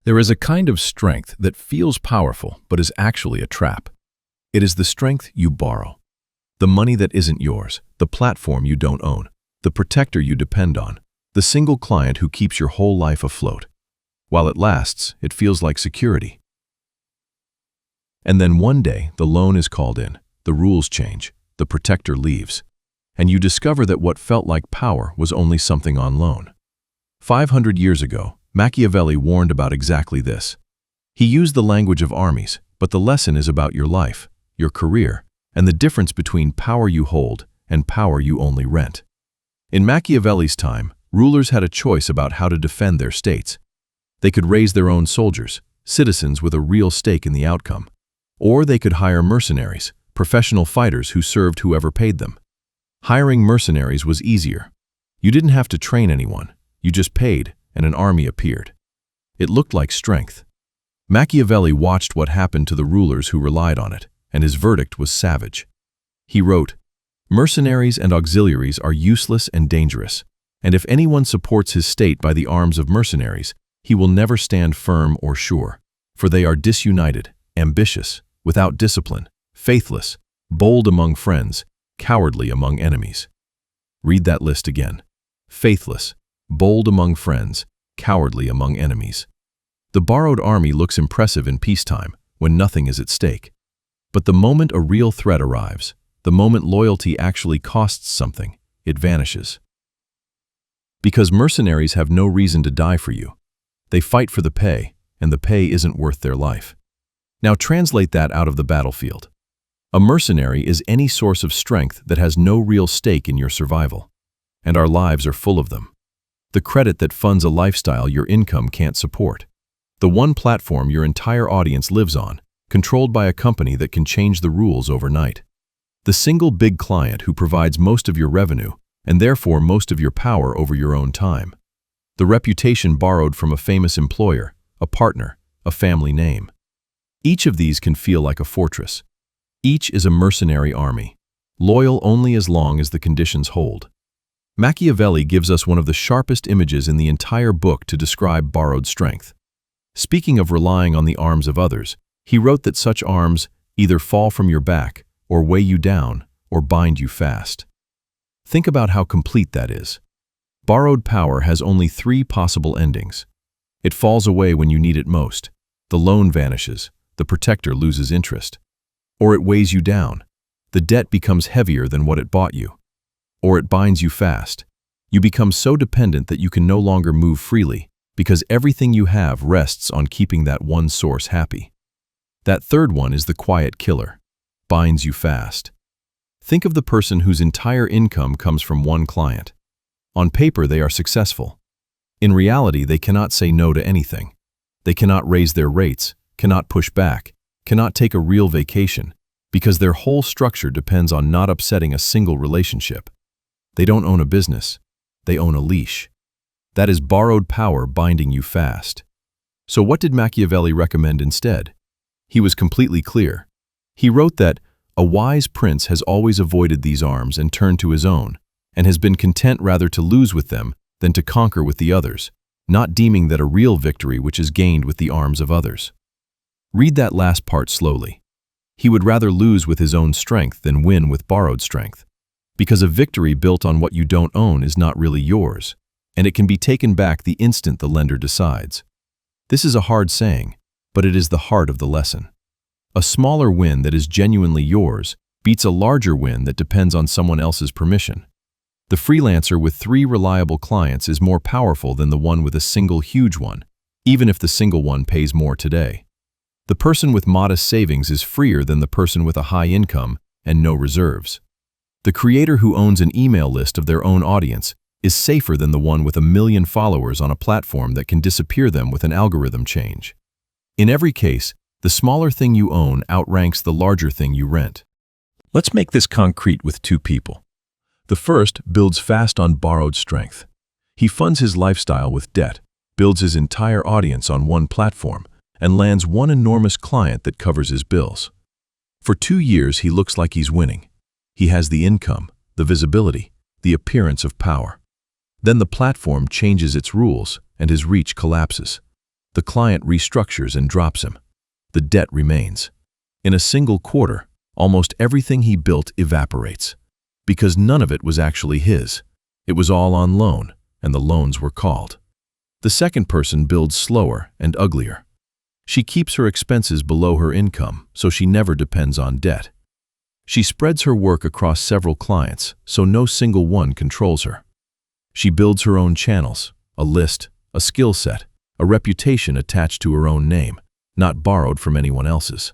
There is a kind of strength that feels powerful but is actually a trap. It is the strength you borrow. The money that isn't yours, the platform you don't own, the protector you depend on, the single client who keeps your whole life afloat. While it lasts, it feels like security. And then one day, the loan is called in, the rules change, the protector leaves, and you discover that what felt like power was only something on loan. 500 years ago, Machiavelli warned about exactly this. He used the language of armies, but the lesson is about your life, your career, and the difference between power you hold and power you only rent. In Machiavelli's time, rulers had a choice about how to defend their states. They could raise their own soldiers, citizens with a real stake in the outcome. Or they could hire mercenaries, professional fighters who served whoever paid them. Hiring mercenaries was easier. You didn't have to train anyone. You just paid, and an army appeared. It looked like strength. Machiavelli watched what happened to the rulers who relied on it, and his verdict was savage. He wrote, "Mercenaries and auxiliaries are useless and dangerous, and if anyone supports his state by the arms of mercenaries, he will never stand firm or sure, for they are disunited, ambitious, without discipline, faithless, bold among friends, cowardly among enemies." Read that list again. Faithless, bold among friends, cowardly among enemies. The borrowed army looks impressive in peacetime, when nothing is at stake. But the moment a real threat arrives, the moment loyalty actually costs something, it vanishes. Because mercenaries have no reason to die for you. They fight for the pay, and the pay isn't worth their life. Now translate that out of the battlefield. A mercenary is any source of strength that has no real stake in your survival. And our lives are full of them. The credit that funds a lifestyle your income can't support. The one platform your entire audience lives on, controlled by a company that can change the rules overnight. The single big client who provides most of your revenue, and therefore most of your power over your own time. The reputation borrowed from a famous employer, a partner, a family name. Each of these can feel like a fortress. Each is a mercenary army, loyal only as long as the conditions hold. Machiavelli gives us one of the sharpest images in the entire book to describe borrowed strength. Speaking of relying on the arms of others, he wrote that such arms either fall from your back, or weigh you down, or bind you fast. Think about how complete that is. Borrowed power has only 3 possible endings. It falls away when you need it most. The loan vanishes. The protector loses interest. Or it weighs you down. The debt becomes heavier than what it bought you. Or it binds you fast. You become so dependent that you can no longer move freely, because everything you have rests on keeping that one source happy. That third one is the quiet killer. Binds you fast. Think of the person whose entire income comes from one client. On paper, they are successful. In reality, they cannot say no to anything. They cannot raise their rates, cannot push back, cannot take a real vacation, because their whole structure depends on not upsetting a single relationship. They don't own a business. They own a leash. That is borrowed power binding you fast. So what did Machiavelli recommend instead? He was completely clear. He wrote that a wise prince has always avoided these arms and turned to his own, and has been content rather to lose with them than to conquer with the others, not deeming that a real victory which is gained with the arms of others. Read that last part slowly. He would rather lose with his own strength than win with borrowed strength. Because a victory built on what you don't own is not really yours, and it can be taken back the instant the lender decides. This is a hard saying, but it is the heart of the lesson. A smaller win that is genuinely yours beats a larger win that depends on someone else's permission. The freelancer with 3 reliable clients is more powerful than the one with a single huge one, even if the single one pays more today. The person with modest savings is freer than the person with a high income and no reserves. The creator who owns an email list of their own audience is safer than the one with 1 million followers on a platform that can disappear them with an algorithm change. In every case, the smaller thing you own outranks the larger thing you rent. Let's make this concrete with 2 people. The first builds fast on borrowed strength. He funds his lifestyle with debt, builds his entire audience on one platform, and lands one enormous client that covers his bills. For 2 years, he looks like he's winning. He has the income, the visibility, the appearance of power. Then the platform changes its rules, and his reach collapses. The client restructures and drops him. The debt remains. In a single quarter, almost everything he built evaporates. Because none of it was actually his. It was all on loan, and the loans were called. The second person builds slower and uglier. She keeps her expenses below her income, so she never depends on debt. She spreads her work across several clients, so no single one controls her. She builds her own channels, a list, a skill set, a reputation attached to her own name, not borrowed from anyone else's.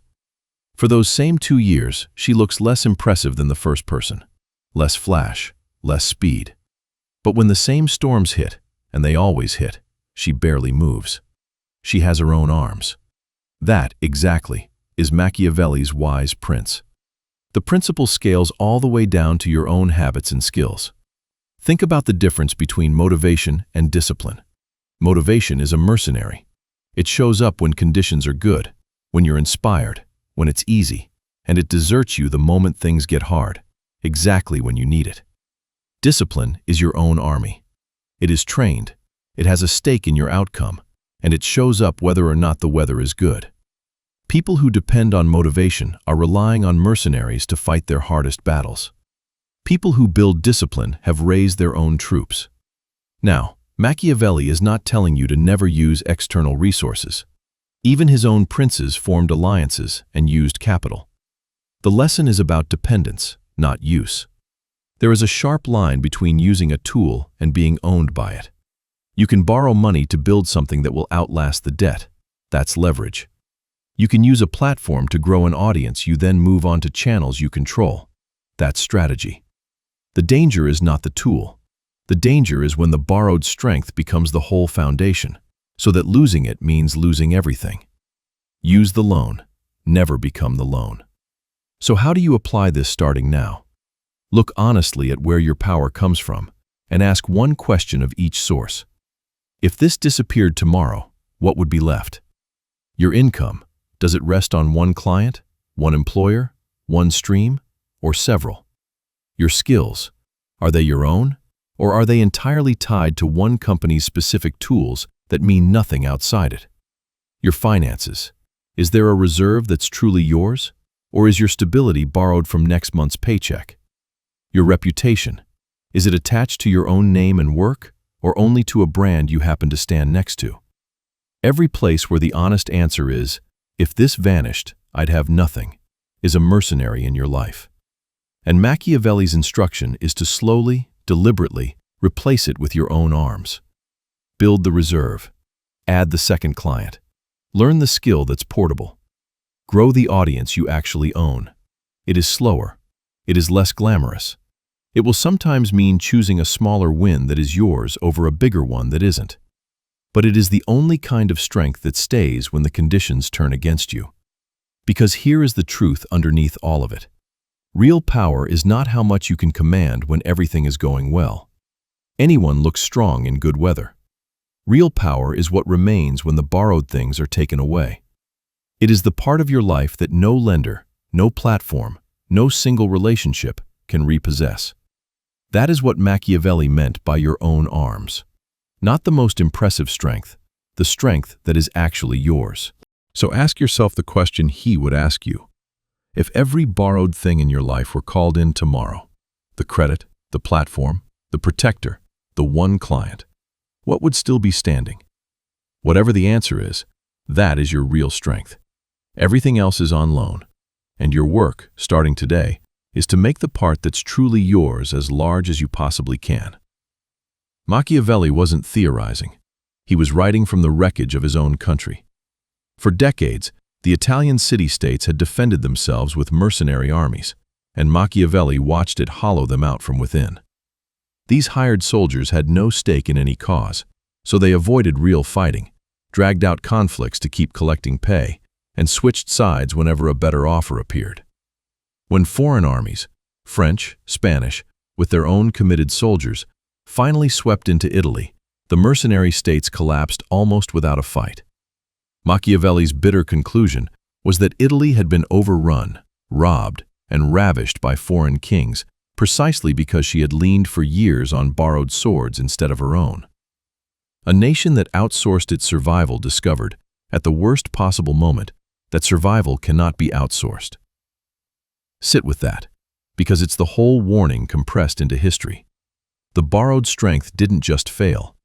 For those same 2 years, she looks less impressive than the first person. Less flash, less speed. But when the same storms hit, and they always hit, she barely moves. She has her own arms. That, exactly, is Machiavelli's wise prince. The principle scales all the way down to your own habits and skills. Think about the difference between motivation and discipline. Motivation is a mercenary. It shows up when conditions are good, when you're inspired, when it's easy, and it deserts you the moment things get hard, exactly when you need it. Discipline is your own army. It is trained, it has a stake in your outcome, and it shows up whether or not the weather is good. People who depend on motivation are relying on mercenaries to fight their hardest battles. People who build discipline have raised their own troops. Now, Machiavelli is not telling you to never use external resources. Even his own princes formed alliances and used capital. The lesson is about dependence, not use. There is a sharp line between using a tool and being owned by it. You can borrow money to build something that will outlast the debt. That's leverage. You can use a platform to grow an audience you then move on to channels you control. That's strategy. The danger is not the tool. The danger is when the borrowed strength becomes the whole foundation, so that losing it means losing everything. Use the loan, never become the loan. So how do you apply this starting now? Look honestly at where your power comes from and ask one question of each source. If this disappeared tomorrow, what would be left? Your income, does it rest on one client, one employer, one stream, or several? Your skills, are they your own, or are they entirely tied to one company's specific tools that mean nothing outside it? Your finances, is there a reserve that's truly yours, or is your stability borrowed from next month's paycheck? Your reputation, is it attached to your own name and work, or only to a brand you happen to stand next to? Every place where the honest answer is, if this vanished, I'd have nothing, is a mercenary in your life. And Machiavelli's instruction is to slowly, deliberately, replace it with your own arms. Build the reserve. Add the second client. Learn the skill that's portable. Grow the audience you actually own. It is slower. It is less glamorous. It will sometimes mean choosing a smaller win that is yours over a bigger one that isn't. But it is the only kind of strength that stays when the conditions turn against you. Because here is the truth underneath all of it. Real power is not how much you can command when everything is going well. Anyone looks strong in good weather. Real power is what remains when the borrowed things are taken away. It is the part of your life that no lender, no platform, no single relationship can repossess. That is what Machiavelli meant by your own arms. Not the most impressive strength, the strength that is actually yours. So ask yourself the question he would ask you. If every borrowed thing in your life were called in tomorrow, the credit, the platform, the protector, the one client, what would still be standing? Whatever the answer is, that is your real strength. Everything else is on loan, and your work, starting today, is to make the part that's truly yours as large as you possibly can. Machiavelli wasn't theorizing. He was writing from the wreckage of his own country. For decades, the Italian city-states had defended themselves with mercenary armies, and Machiavelli watched it hollow them out from within. These hired soldiers had no stake in any cause, so they avoided real fighting, dragged out conflicts to keep collecting pay, and switched sides whenever a better offer appeared. When foreign armies, French, Spanish, with their own committed soldiers, finally swept into Italy, the mercenary states collapsed almost without a fight. Machiavelli's bitter conclusion was that Italy had been overrun, robbed, and ravished by foreign kings precisely because she had leaned for years on borrowed swords instead of her own. A nation that outsourced its survival discovered, at the worst possible moment, that survival cannot be outsourced. Sit with that, because it's the whole warning compressed into history. The borrowed strength didn't just fail.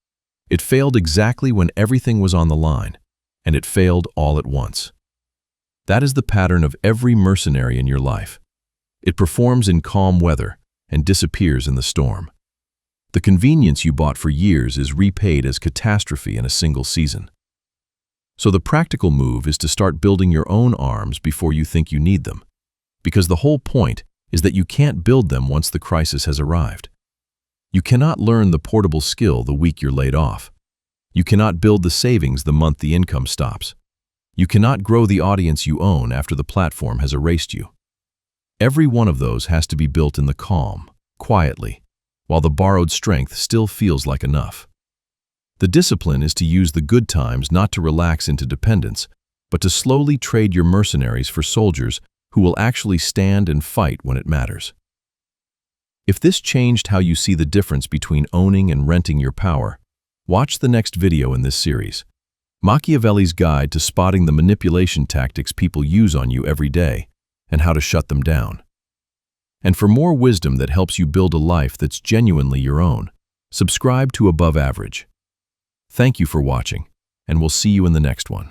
It failed exactly when everything was on the line, and it failed all at once. That is the pattern of every mercenary in your life. It performs in calm weather and disappears in the storm. The convenience you bought for years is repaid as catastrophe in a single season. So the practical move is to start building your own arms before you think you need them, because the whole point is that you can't build them once the crisis has arrived. You cannot learn the portable skill the week you're laid off. You cannot build the savings the month the income stops. You cannot grow the audience you own after the platform has erased you. Every one of those has to be built in the calm, quietly, while the borrowed strength still feels like enough. The discipline is to use the good times not to relax into dependence, but to slowly trade your mercenaries for soldiers who will actually stand and fight when it matters. If this changed how you see the difference between owning and renting your power, watch the next video in this series, Machiavelli's Guide to Spotting the Manipulation Tactics People Use on You Every Day and How to Shut Them Down. And for more wisdom that helps you build a life that's genuinely your own, subscribe to Above Average. Thank you for watching, and we'll see you in the next one.